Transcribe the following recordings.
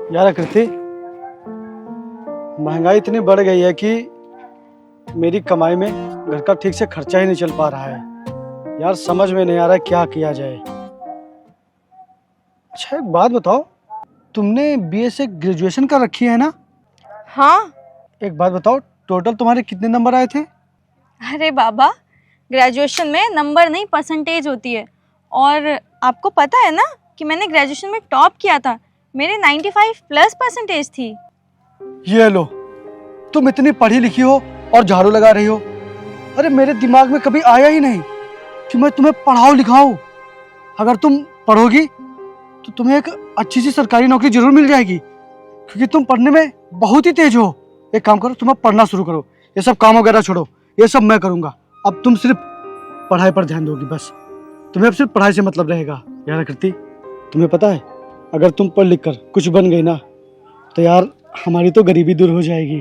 यार आकृति, महंगाई इतनी बढ़ गई है कि मेरी कमाई में घर का ठीक से खर्चा ही नहीं चल पा रहा है। यार समझ में नहीं आ रहा है क्या किया जाए। अच्छा एक बात बताओ, तुमने बीए से ग्रेजुएशन कर रखी है ना? हाँ। एक बात बताओ, टोटल तुम्हारे कितने नंबर आए थे? अरे बाबा, ग्रेजुएशन में नंबर नहीं परसेंटेज होती है। और आपको पता है ना कि मैंने ग्रेजुएशन में टॉप किया था। मेरे 95 प्लस परसेंटेज थी। ये लो, तुम इतनी पढ़ी लिखी हो और झाड़ू लगा रही हो। अरे मेरे दिमाग में कभी आया ही नहीं कि मैं तुम्हें पढ़ाऊं लिखाऊं। अगर तुम पढ़ोगी तो तुम्हें एक अच्छी सी सरकारी नौकरी जरूर मिल जाएगी, क्योंकि तुम पढ़ने में बहुत ही तेज हो। एक काम करो, तुम अब पढ़ना शुरू करो। ये सब काम वगैरह छोड़ो, ये सब मैं करूंगा। अब तुम सिर्फ पढ़ाई पर ध्यान दोगी बस। तुम्हें अब सिर्फ पढ़ाई से मतलब रहेगा। यार आकृति, तुम्हें पता है अगर तुम पढ़ लिख कर कुछ बन गई ना तो यार हमारी तो गरीबी दूर हो जाएगी।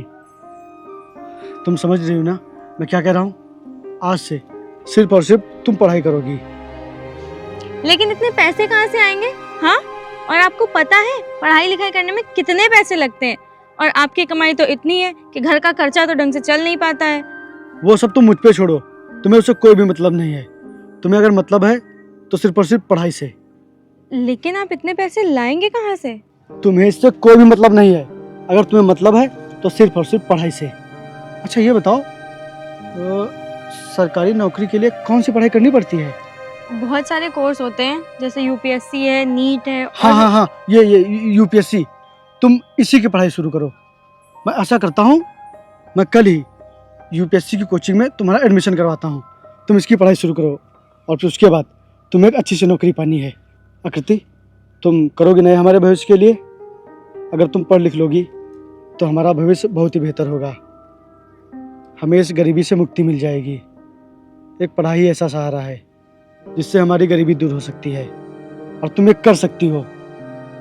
तुम समझ रही हो ना मैं क्या कह रहा हूँ? आज से सिर्फ और सिर्फ तुम पढ़ाई करोगी। लेकिन इतने पैसे कहाँ से आएंगे? हाँ, और आपको पता है पढ़ाई लिखाई करने में कितने पैसे लगते हैं? और आपकी कमाई तो इतनी है कि घर का खर्चा तो ढंग से चल नहीं पाता है। वो सब तुम मुझ पे छोड़ो, तुम्हें उससे कोई भी मतलब नहीं है। तुम्हें अगर मतलब है तो सिर्फ और सिर्फ पढ़ाई से। लेकिन आप इतने पैसे लाएंगे कहाँ से? तुम्हें इससे कोई भी मतलब नहीं है। अगर तुम्हें मतलब है तो सिर्फ और सिर्फ पढ़ाई से। अच्छा ये बताओ, सरकारी नौकरी के लिए कौन सी पढ़ाई करनी पड़ती है? बहुत सारे कोर्स होते हैं, जैसे यूपीएससी है, नीट है। हाँ, ये यूपीएससी। तुम इसी की पढ़ाई शुरू करो। मैं आशा करता हूँ मैं कल ही यूपीएससी की कोचिंग में तुम्हारा एडमिशन करवाता हूँ। तुम इसकी पढ़ाई शुरू करो और फिर उसके बाद तुम्हें एक अच्छी सी नौकरी पानी है। आकृति, तुम करोगी नहीं हमारे भविष्य के लिए? अगर तुम पढ़ लिख लोगी तो हमारा भविष्य बहुत ही बेहतर होगा। हमें इस गरीबी से मुक्ति मिल जाएगी। एक पढ़ाई ऐसा सहारा है जिससे हमारी गरीबी दूर हो सकती है, और तुम ये कर सकती हो।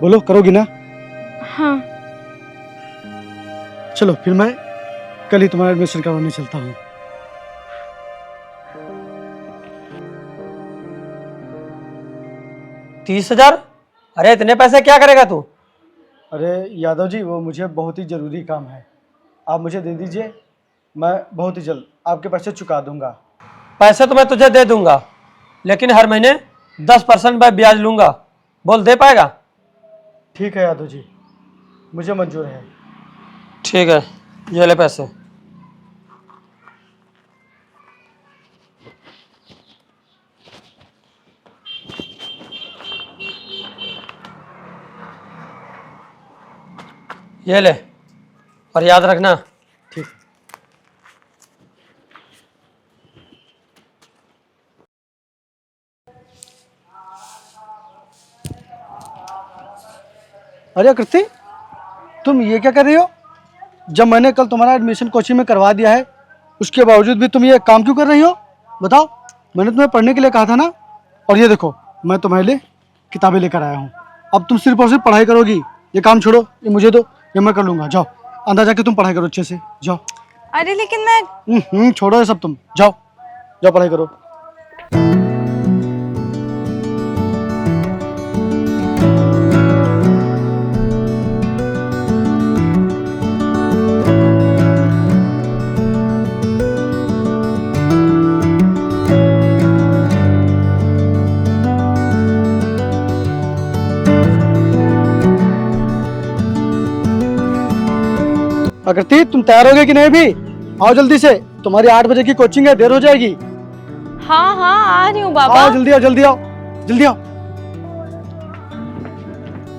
बोलो, करोगी ना? हाँ। चलो फिर मैं कल ही तुम्हारा एडमिशन करवाने चलता हूँ। तीस हजार? अरे इतने पैसे क्या करेगा तू? अरे यादव जी, वो मुझे बहुत ही ज़रूरी काम है। आप मुझे दे दीजिए, मैं बहुत ही जल्द आपके पैसे चुका दूंगा। पैसे तो मैं तुझे दे दूंगा, लेकिन हर महीने 10% मैं ब्याज लूंगा। बोल, दे पाएगा? ठीक है यादव जी, मुझे मंजूर है। ठीक है, ये ले पैसे। ये ले, और याद रखना। ठीक। अरे कृति, तुम ये क्या कर रही हो? जब मैंने कल तुम्हारा एडमिशन कोचिंग में करवा दिया है, उसके बावजूद भी तुम ये काम क्यों कर रही हो? बताओ, मैंने तुम्हें पढ़ने के लिए कहा था ना। और ये देखो, मैं तुम्हारे लिए किताबें लेकर आया हूँ। अब तुम सिर्फ और सिर्फ पढ़ाई करोगी। ये काम छोड़ो, ये मुझे दो, ये मैं कर लूँगा। जाओ अंदर जाके तुम पढ़ाई करो अच्छे से, जाओ। अरे लेकिन मैं छोड़ो ये सब, तुम जाओ जाओ पढ़ाई करो। आकृति, तुम तैयार हो गए कि नहीं? भी आओ जल्दी से, तुम्हारी 8 बजे की कोचिंग है, देर हो जाएगी। हाँ हाँ आ रही हूँ बाबा। आओ जल्दी आओ, जल्दी आओ, जल्दी आओ।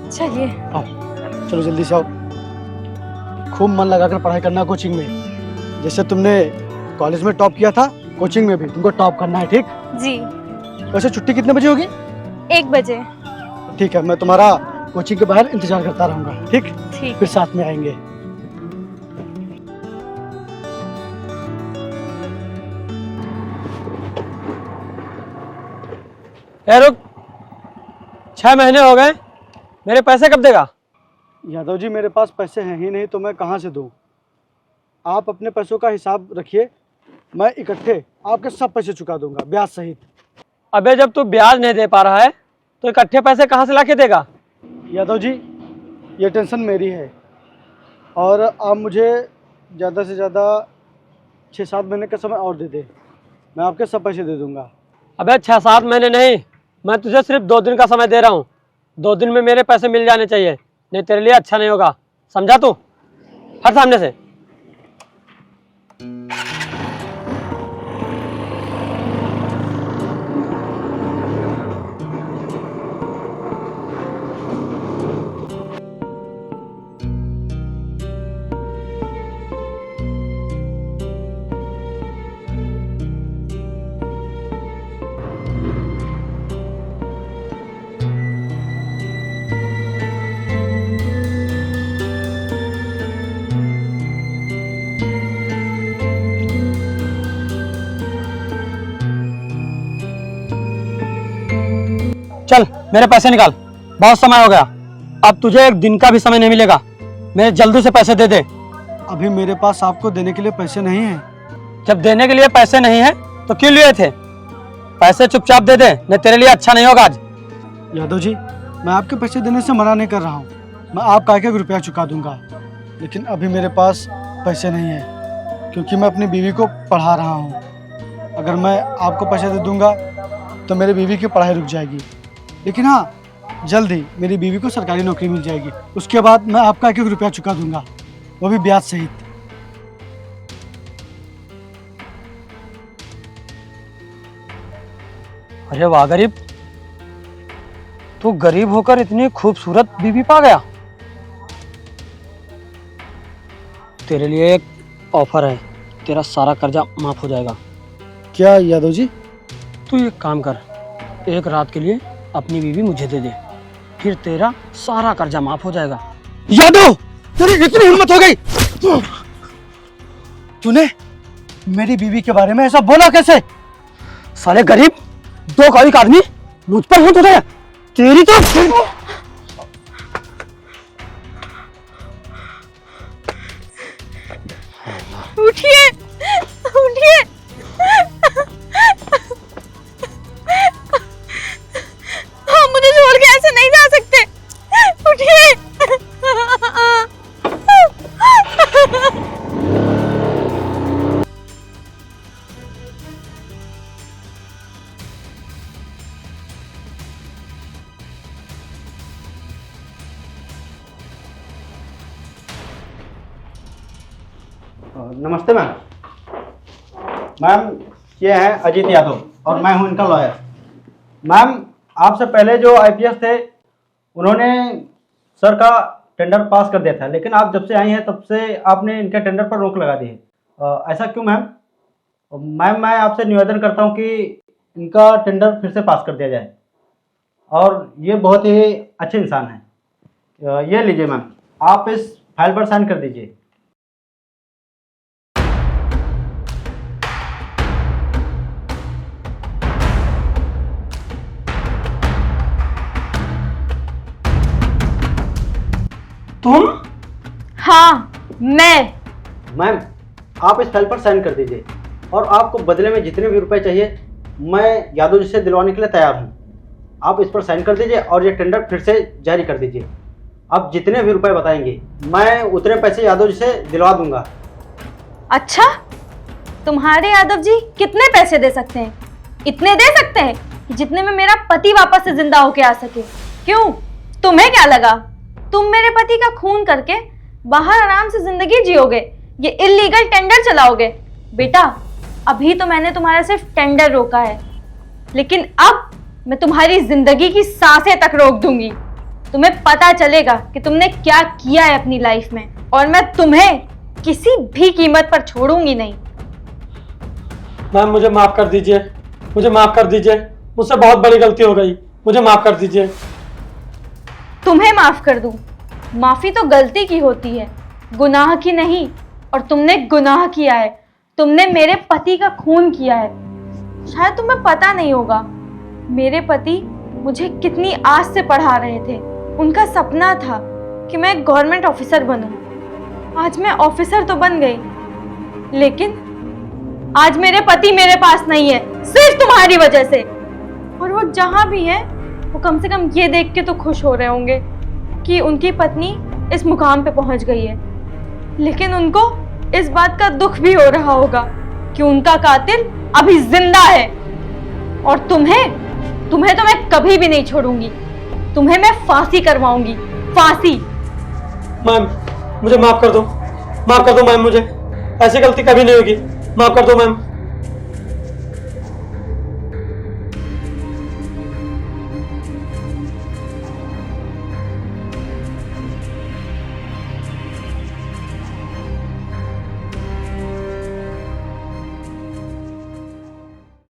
चलिए। आओ, चलो जल्दी से आओ। खूब मन लगाकर पढ़ाई करना कोचिंग में। जैसे तुमने कॉलेज में टॉप किया था, कोचिंग में भी तुमको टॉप करना है, ठीक? जी। वैसे छुट्टी कितने बजे होगी? 1 बजे। ठीक है, मैं तुम्हारा कोचिंग के बाहर इंतजार करता रहूंगा, ठीक? ठीक। फिर साथ में आएंगे। ए रुक, 6 महीने हो गए, मेरे पैसे कब देगा? यादव जी, मेरे पास पैसे हैं ही नहीं तो मैं कहाँ से दूँ? आप अपने पैसों का हिसाब रखिए, मैं इकट्ठे आपके सब पैसे चुका दूंगा, ब्याज सहित। अबे जब तू ब्याज नहीं दे पा रहा है तो इकट्ठे पैसे कहाँ से ला के देगा? यादव जी, ये टेंशन मेरी है। और आप मुझे ज़्यादा से ज़्यादा 6-7 महीने का समय और दे दे, मैं आपके सब पैसे दे दूंगा। अबे 6-7 महीने नहीं, मैं तुझे सिर्फ 2 दिन का समय दे रहा हूँ। 2 दिन में मेरे पैसे मिल जाने चाहिए, नहीं तेरे लिए अच्छा नहीं होगा। समझा तू? हट सामने से। चल मेरे पैसे निकाल, बहुत समय हो गया। अब तुझे 1 दिन का भी समय नहीं मिलेगा। मेरे जल्दी से पैसे दे दे। अभी मेरे पास आपको देने के लिए पैसे नहीं हैं। जब देने के लिए पैसे नहीं है तो क्यों लिए थे? पैसे चुपचाप दे दे, नहीं तेरे लिए अच्छा नहीं होगा आज। यादव जी, मैं आपके पैसे देने से मना नहीं कर रहा हूँ, मैं आपका 1-1 रुपया चुका दूंगा। लेकिन अभी मेरे पास पैसे नहीं है, क्योंकि मैं अपनी बीवी को पढ़ा रहा हूँ। अगर मैं आपको पैसे दे दूंगा तो मेरी बीवी की पढ़ाई रुक जाएगी। लेकिन हाँ, जल्द ही मेरी बीवी को सरकारी नौकरी मिल जाएगी। उसके बाद मैं आपका 1-1 रुपया चुका दूंगा, वो भी ब्याज सहित। अरे वाह गरीब, तू गरीब होकर इतनी खूबसूरत बीवी पा गया। तेरे लिए एक ऑफर है, तेरा सारा कर्जा माफ हो जाएगा। क्या यादव जी? तू एक काम कर, 1 रात के लिए अपनी बीवी मुझे दे दे, फिर तेरा सारा कर्जा माफ हो जाएगा। यादव, तेरी इतनी हिम्मत हो गई? तूने मेरी बीवी के बारे में ऐसा बोला कैसे? साले गरीब, 2 कौड़ी का आदमी मुझ पर हाथ उठाया। तेरी तो उठिए, उठिए। आप मुझे छोड़ के ऐसे नहीं जा सकते। उठिए। नमस्ते मैम। मैम, ये हैं अजीत यादव और मैं हूं इनका लॉयर। मैम, आपसे पहले जो आईपीएस थे उन्होंने सर का टेंडर पास कर दिया था, लेकिन आप जब से आई हैं तब से आपने इनके टेंडर पर रोक लगा दी है। ऐसा क्यों मैम? मैम, मैं आपसे निवेदन करता हूं कि इनका टेंडर फिर से पास कर दिया जाए। और ये बहुत ही अच्छे इंसान हैं। ये लीजिए मैम, आप इस फाइल पर साइन कर दीजिए। तुम? हाँ, मैं। मैम, आप इस फाइल पर साइन कर दीजिए और आपको बदले में जितने भी रुपए चाहिए मैं यादव जी से दिलवाने के लिए तैयार हूँ। आप इस पर साइन कर दीजिए और ये टेंडर फिर से जारी कर दीजिए। आप जितने भी रुपए बताएंगे मैं उतने पैसे यादव जी से दिलवा दूंगा। अच्छा, तुम्हारे यादव जी कितने पैसे दे सकते हैं? इतने दे सकते हैं कि जितने में मेरा पति वापस से जिंदा होके आ सके। क्यों, तुम्हें क्या लगा तुम मेरे पति का खून करके बाहर आराम से जिंदगी जियोगे, ये इलीगल टेंडर चलाओगे? बेटा, अभी तो मैंने तुम्हारा सिर्फ टेंडर रोका है, लेकिन अब मैं तुम्हारी जिंदगी की सांसें तक रोक दूंगी। तुम्हें पता चलेगा कि तुमने क्या किया है अपनी लाइफ में, और मैं तुम्हें किसी भी कीमत पर छोड़ूंगी नहीं। मैम, मुझे माफ कर दीजिए, मुझे माफ कर दीजिए। मुझसे बहुत बड़ी गलती हो गई, मुझे माफ कर दीजिए। तुम्हें माफ कर दूं? माफी तो गलती की होती है, गुनाह की नहीं। और तुमने गुनाह किया है, तुमने मेरे पति का खून किया है। शायद तुम्हें पता नहीं होगा, मेरे पति मुझे कितनी आस से पढ़ा रहे थे। उनका सपना था कि मैं गवर्नमेंट ऑफिसर बनूं। आज मैं ऑफिसर तो बन गई, लेकिन आज मेरे पति मेरे पास नहीं है, सिर्फ तुम्हारी वजह से। और वो जहां भी है, वो कम से कम ये देख के तो खुश हो रहे होंगे कि उनकी पत्नी इस मुकाम पे पहुंच गई है, लेकिन उनको इस बात का दुख भी हो रहा होगा कि उनका कातिल अभी जिंदा है। और तुम्हें तो मैं कभी भी नहीं छोड़ूंगी। तुम्हें मैं फांसी करवाऊंगी, फांसी। मैम मुझे माफ कर दो मैम, मुझे ऐसी गलती कभी नहीं होगी, माफ कर दो मैम।